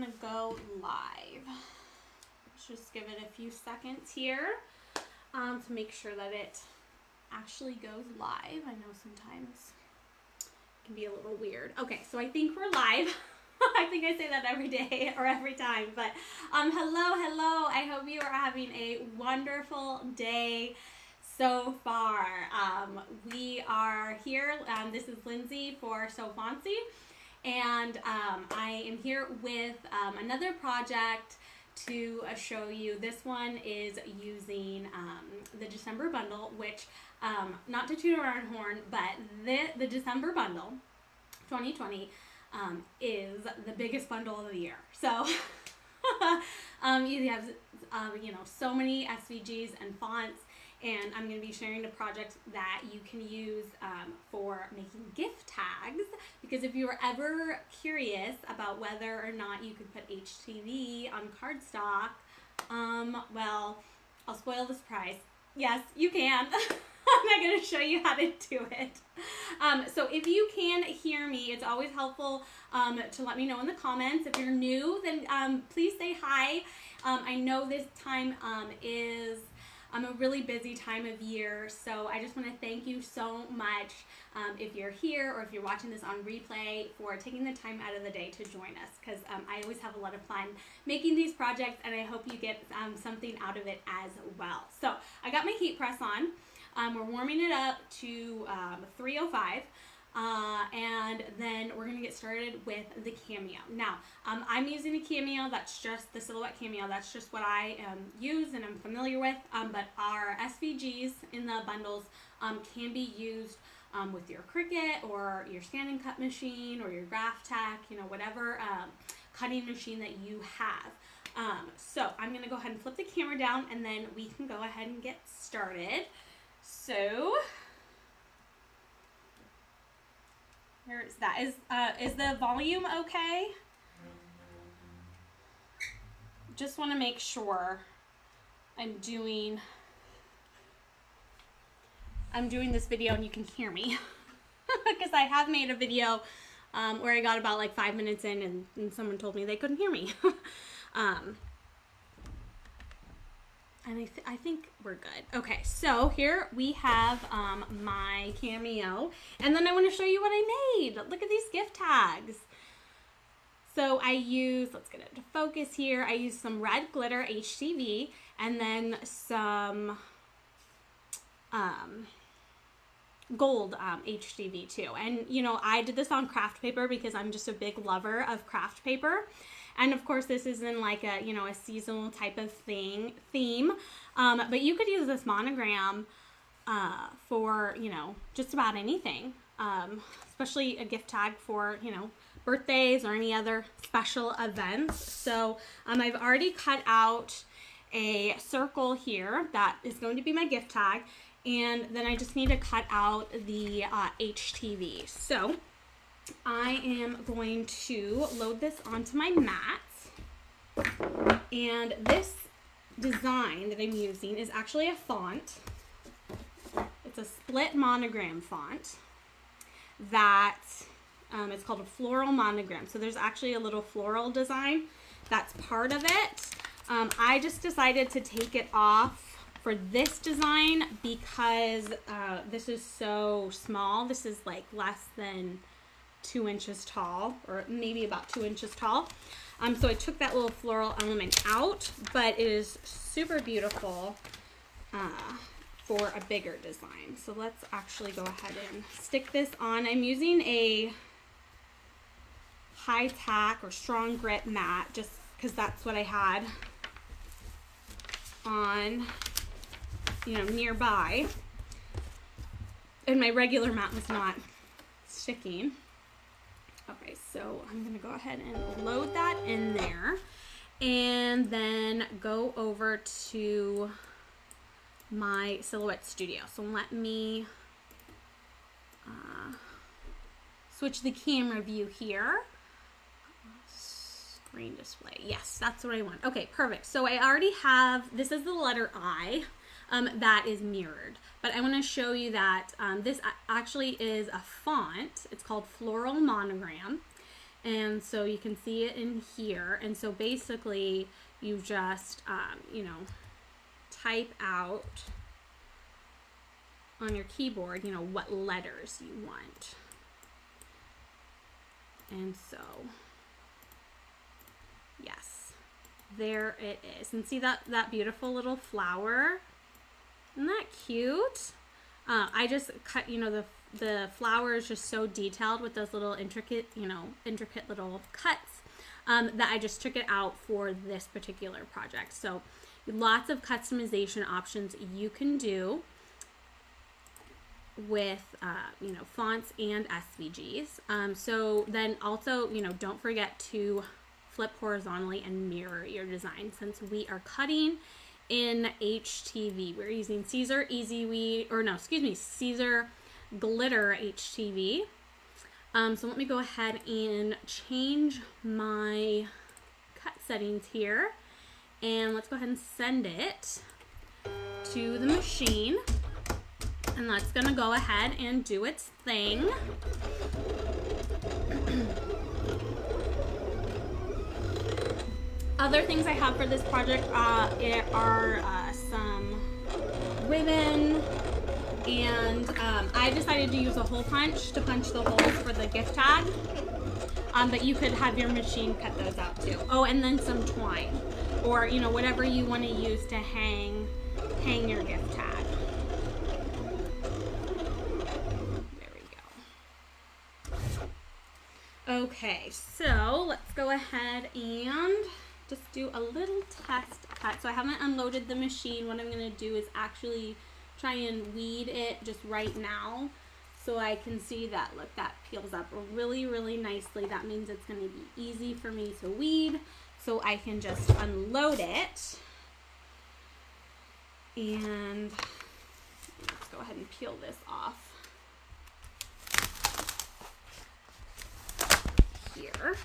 gonna go live. Let's just give it a few seconds here to make sure that it actually goes live. I know sometimes it can be a little weird. Okay, so I think we're live. I think I say that every day or every time, but hello. I hope you are having a wonderful day so far. We are here. This is Lindsay for So Fancy, and I am here with another project to show you. This one is using the December bundle, which not to toot our own horn, but the December bundle 2020 is the biggest bundle of the year. So you have so many SVGs and fonts, and I'm going to be sharing the projects that you can use for making gift tags, because if you were ever curious about whether or not you could put HTV on cardstock, well, I'll spoil the surprise. Yes, you can. I'm not going to show you how to do it. So if you can hear me, it's always helpful to let me know in the comments. If you're new, then please say hi. I know this time is a really busy time of year, so I just want to thank you so much if you're here or if you're watching this on replay for taking the time out of the day to join us, because I always have a lot of fun making these projects, and I hope you get something out of it as well. So I got my heat press on. We're warming it up to 305, and then we're going to get started with the cameo. Now, I'm using a cameo that's just the silhouette cameo. That's just what I use and I'm familiar with, but our SVGs in the bundles can be used with your Cricut or your scan and cut machine or your CRAFTY, whatever cutting machine that you have. So I'm going to go ahead and flip the camera down, and then we can go ahead and get started. So there's that. Is the volume okay? Just want to make sure I'm doing this video and you can hear me, because I have made a video where I got about like 5 minutes in and someone told me they couldn't hear me. And I think we're good. Okay, so here we have my cameo, and then I want to show you what I made. Look at these gift tags. So I use, let's get it to focus here, I used some red glitter HTV, and then some gold HTV too. And I did this on craft paper because I'm just a big lover of craft paper. And of course, this is in like a, a seasonal type of theme. But you could use this monogram for, just about anything, especially a gift tag for, birthdays or any other special events. So I've already cut out a circle here that is going to be my gift tag. And then I just need to cut out the HTV. So I am going to load this onto my mat, and this design that I'm using is actually a font. It's a split monogram font that it's called a floral monogram. So there's actually a little floral design that's part of it. I just decided to take it off for this design because this is so small. This is like less than 2 inches tall, or maybe about 2 inches tall. So I took that little floral element out, but it is super beautiful for a bigger design. So let's actually go ahead and stick this on. I'm using a high tack or strong grit mat just because that's what I had on, nearby. And my regular mat was not sticking. Okay, so I'm going to go ahead and load that in there, and then go over to my Silhouette Studio. So let me switch the camera view here. Screen display. Yes, that's what I want. Okay, perfect. So I already have, this is the letter I. That is mirrored, but I want to show you that this actually is a font. It's called Floral Monogram, And so you can see it in here. And so basically you just, you know, type out on your keyboard, you know, what letters you want. And so, yes, there it is. And see that beautiful little flower? Isn't that cute? I just cut, you know, the flower is just so detailed with those little intricate little cuts that I just took it out for this particular project. So lots of customization options you can do with you know, fonts and SVGs. So then also, you know, don't forget to flip horizontally and mirror your design. Since we are cutting in HTV, we're using Caesar Caesar Glitter HTV. So let me go ahead and change my cut settings here, and let's go ahead and send it to the machine. And that's gonna go ahead and do its thing. Other things I have for this project are some ribbon, and I decided to use a hole punch to punch the holes for the gift tag. But you could have your machine cut those out too. Oh, and then some twine, or you know, whatever you want to use to hang your gift tag. Okay, so let's go ahead and just do a little test cut. So I haven't unloaded the machine. What I'm going to do is actually try and weed it just right now, so I can see that, look, that peels up really, really nicely. That means it's going to be easy for me to weed, so I can just unload it. And let's go ahead and peel this off. Here.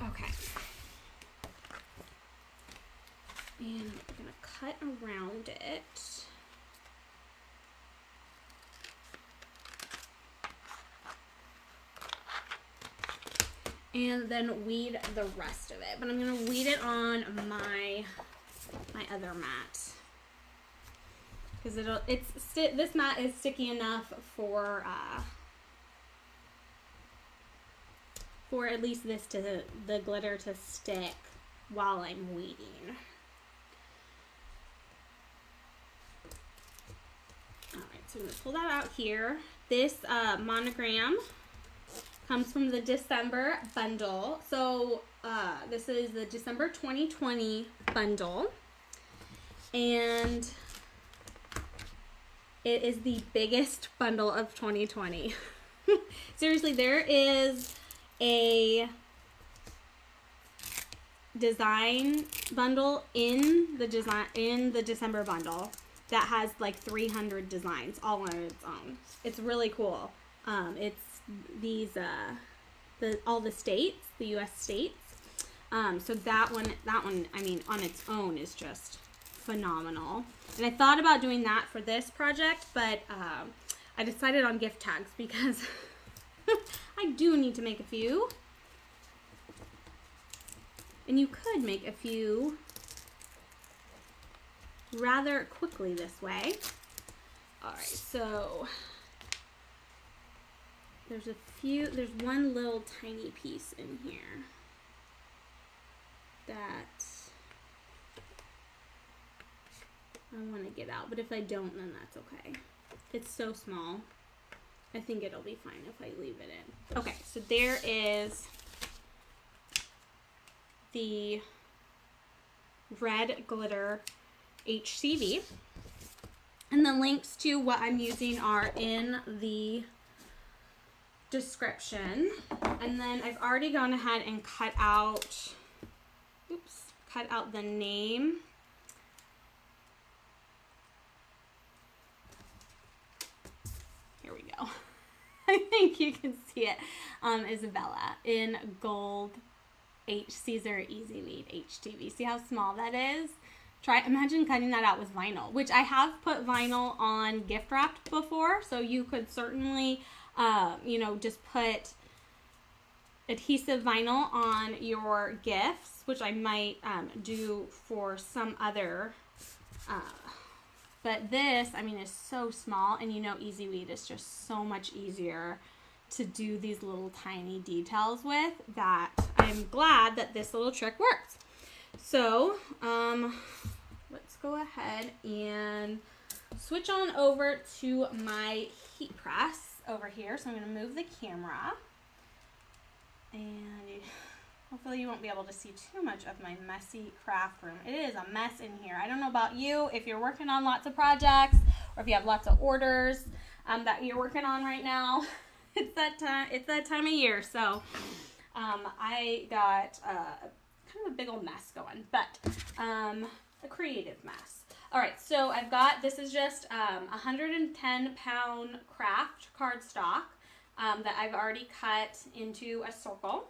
Okay. And I'm going to cut around it. And then weed the rest of it. But I'm going to weed it on my other mat. Because this mat is sticky enough for at least the glitter to stick while I'm weeding. Alright, so I'm going to pull that out here. This monogram comes from the December bundle. So this is the December 2020 bundle. And it is the biggest bundle of 2020. Seriously, there is a design bundle in the December bundle that has like 300 designs all on its own. It's really cool. It's these all the states, the US states. So that one, I mean, on its own is just phenomenal. And I thought about doing that for this project, but I decided on gift tags because I do need to make a few. And you could make a few rather quickly this way. Alright, so there's one little tiny piece in here that I want to get out, but if I don't, then that's okay. It's so small. I think it'll be fine if I leave it in. Okay, so there is the red glitter HTV. And the links to what I'm using are in the description. And then I've already gone ahead and cut out the name. Here we go. I think you can see it. Isabella in gold Caesar Easy Weed HTV. See how small that is? Imagine cutting that out with vinyl, which I have put vinyl on gift wrapped before, so you could certainly, you know, just put adhesive vinyl on your gifts, which I might do for some other, but this, I mean, is so small, and you know Easy Weed is just so much easier to do these little tiny details with, that I'm glad that this little trick works. So let's go ahead and switch on over to my heat press over here. So I'm going to move the camera, and hopefully you won't be able to see too much of my messy craft room. It is a mess in here. I don't know about you, if you're working on lots of projects or if you have lots of orders that you're working on right now. It's that time of year. So I got kind of a big old mess going, but a creative mess. All right, so I've got, this is just 110-pound craft cardstock that I've already cut into a circle.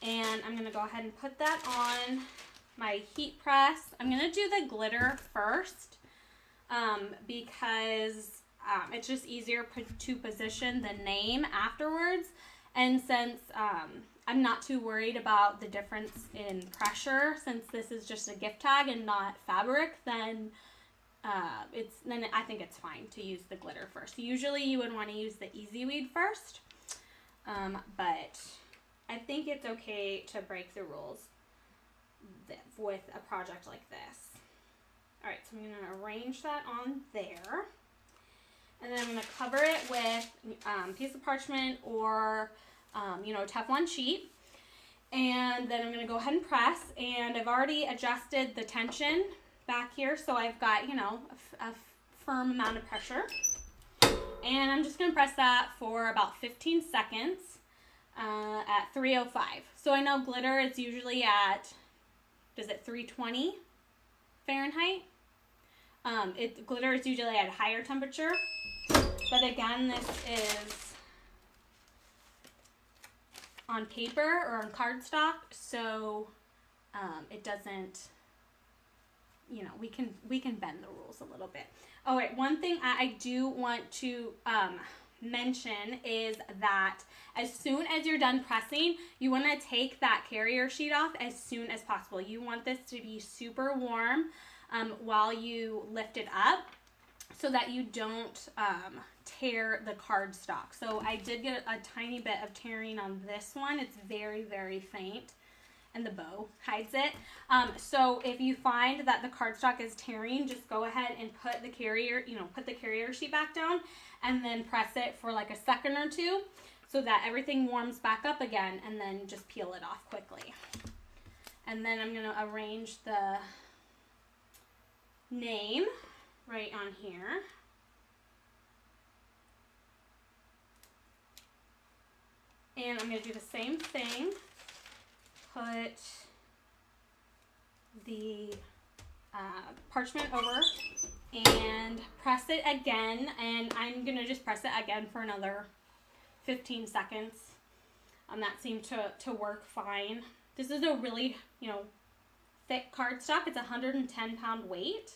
And I'm going to go ahead and put that on my heat press. I'm going to do the glitter first because it's just easier to position the name afterwards. And since I'm not too worried about the difference in pressure, since this is just a gift tag and not fabric, then I think it's fine to use the glitter first. Usually you would want to use the Easy Weed first, but I think it's okay to break the rules with a project like this. All right, so I'm going to arrange that on there, and then I'm going to cover it with a piece of parchment or Teflon sheet, and then I'm going to go ahead and press. And I've already adjusted the tension back here, so I've got a firm amount of pressure, and I'm just going to press that for about 15 seconds at 305. So I know glitter is usually at, is it 320 Fahrenheit? Glitter is usually at a higher temperature, but again, this is on paper or on cardstock, so it doesn't, we can bend the rules a little bit. All right, one thing I do want to mention is that as soon as you're done pressing, you want to take that carrier sheet off as soon as possible. You want this to be super warm while you lift it up, so that you don't tear the cardstock. So I did get a tiny bit of tearing on this one. It's very, very faint, and the bow hides it. So if you find that the cardstock is tearing, just go ahead and put the carrier sheet back down, and then press it for like a second or two so that everything warms back up again, and then just peel it off quickly. And then I'm going to arrange the name right on here. And I'm going to do the same thing. Put the parchment over and press it again. And I'm going to just press it again for another 15 seconds. That seemed to work fine. This is a really, thick cardstock. It's 110-pound weight.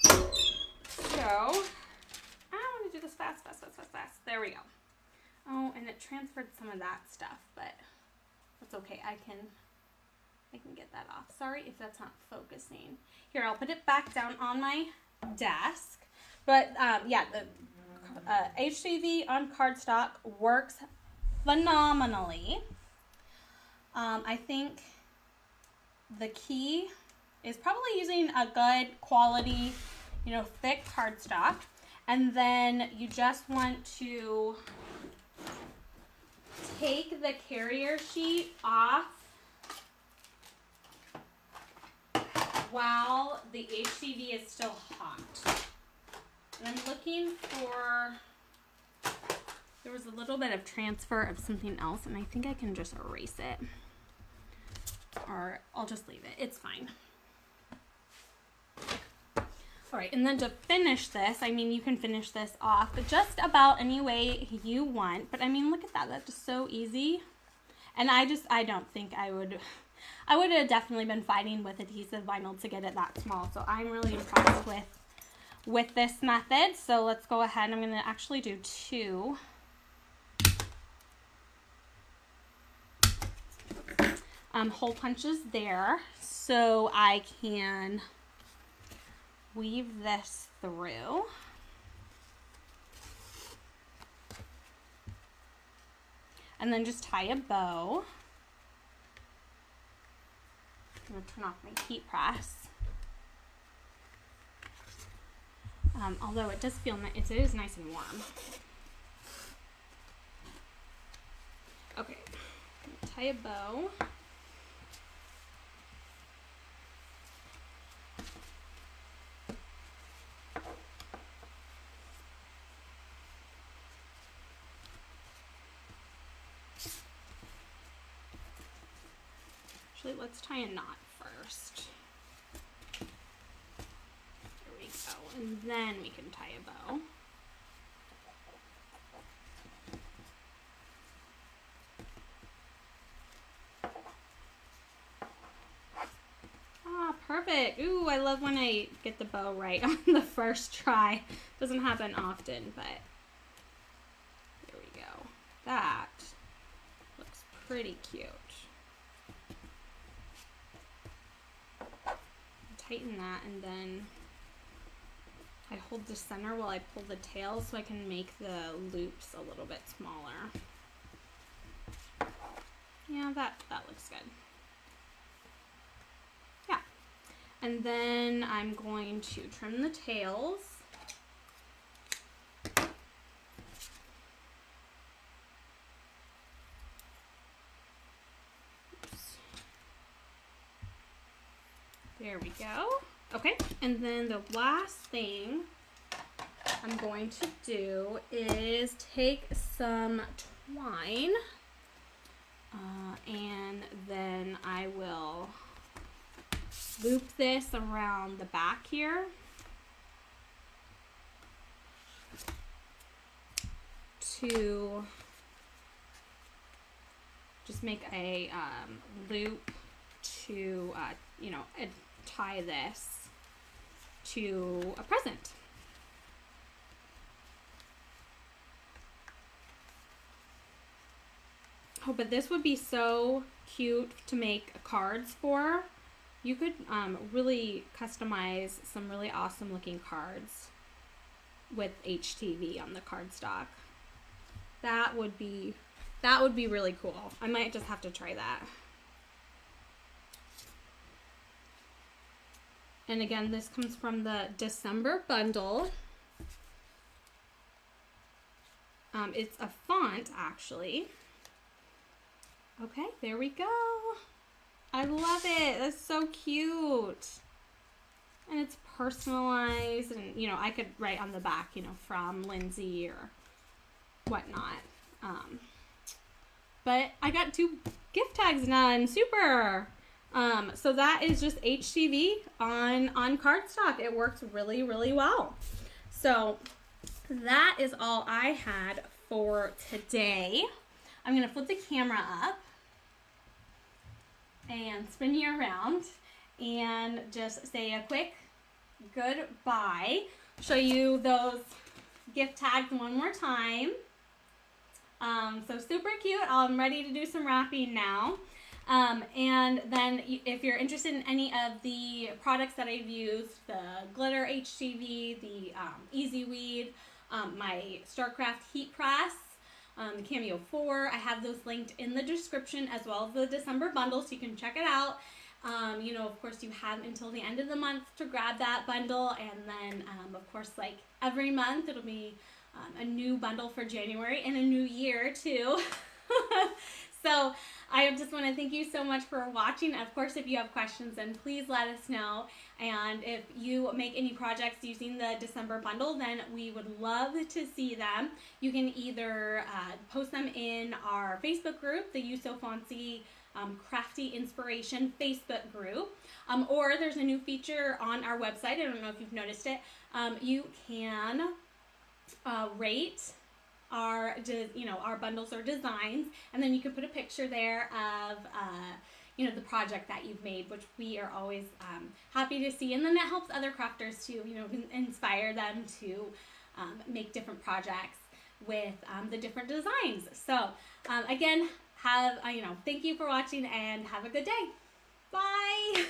So I want to do this fast. There we go. Oh, and it transferred some of that stuff, but that's okay. I can get that off. Sorry if that's not focusing. Here, I'll put it back down on my desk. But yeah, the HTV on cardstock works phenomenally. I think the key is probably using a good quality, thick cardstock. And then you just want to take the carrier sheet off while the HTV is still hot. And I'm looking for, there was a little bit of transfer of something else, and I think I can just erase it. Or I'll just leave it. It's fine. All right, and then to finish this, you can finish this off just about any way you want. But look at that. That's just so easy. And I don't think I would have definitely been fighting with adhesive vinyl to get it that small. So I'm really impressed with this method. So let's go ahead. I'm going to actually do two. hole punches there so I can weave this through. And then just tie a bow. I'm going to turn off my heat press. Although it does feel nice, it is nice and warm. Okay, tie a bow. Actually, let's tie a knot first. There we go, and then we can tie a bow. Ah, perfect. Ooh, I love when I get the bow right on the first try. Doesn't happen often, but there we go. That looks pretty cute. Tighten that, and then I hold the center while I pull the tail so I can make the loops a little bit smaller. Yeah, that looks good. Yeah. And then I'm going to trim the tails. There we go. Okay, and then the last thing I'm going to do is take some twine and then I will loop this around the back here to just make a loop to, you know, tie this to a present. Oh, but this would be so cute to make cards for. You could really customize some really awesome looking cards with HTV on the cardstock. That would be really cool. I might just have to try that. And again, this comes from the December bundle. It's a font, actually. Okay, there we go. I love it. That's so cute. And it's personalized, and you know, I could write on the back, you know, from Lindsay or whatnot. But I got 2 gift tags done. Super. So that is just HTV on cardstock. It works really, really well. So that is all I had for today. I'm going to flip the camera up and spin you around and just say a quick goodbye. Show you those gift tags one more time. So super cute. I'm ready to do some wrapping now. And then if you're interested in any of the products that I've used, the glitter HTV, the Easy Weed, my StarCraft heat press, the Cameo 4, I have those linked in the description, as well as the December bundle, so you can check it out. You know, of course, you have until the end of the month to grab that bundle, and then, of course, like every month, it'll be a new bundle for January and a new year, too. So I just want to thank you so much for watching. Of course, if you have questions, then please let us know. And if you make any projects using the December bundle, then we would love to see them. You can either post them in our Facebook group, the You So Fancy Crafty Inspiration Facebook group, or there's a new feature on our website. I don't know if you've noticed it. You can rate our bundles or designs, and then you can put a picture there of you know, the project that you've made, which we are always happy to see, and then it helps other crafters to, you know, inspire them to make different projects with the different designs. So again, Thank you for watching and have a good day. Bye.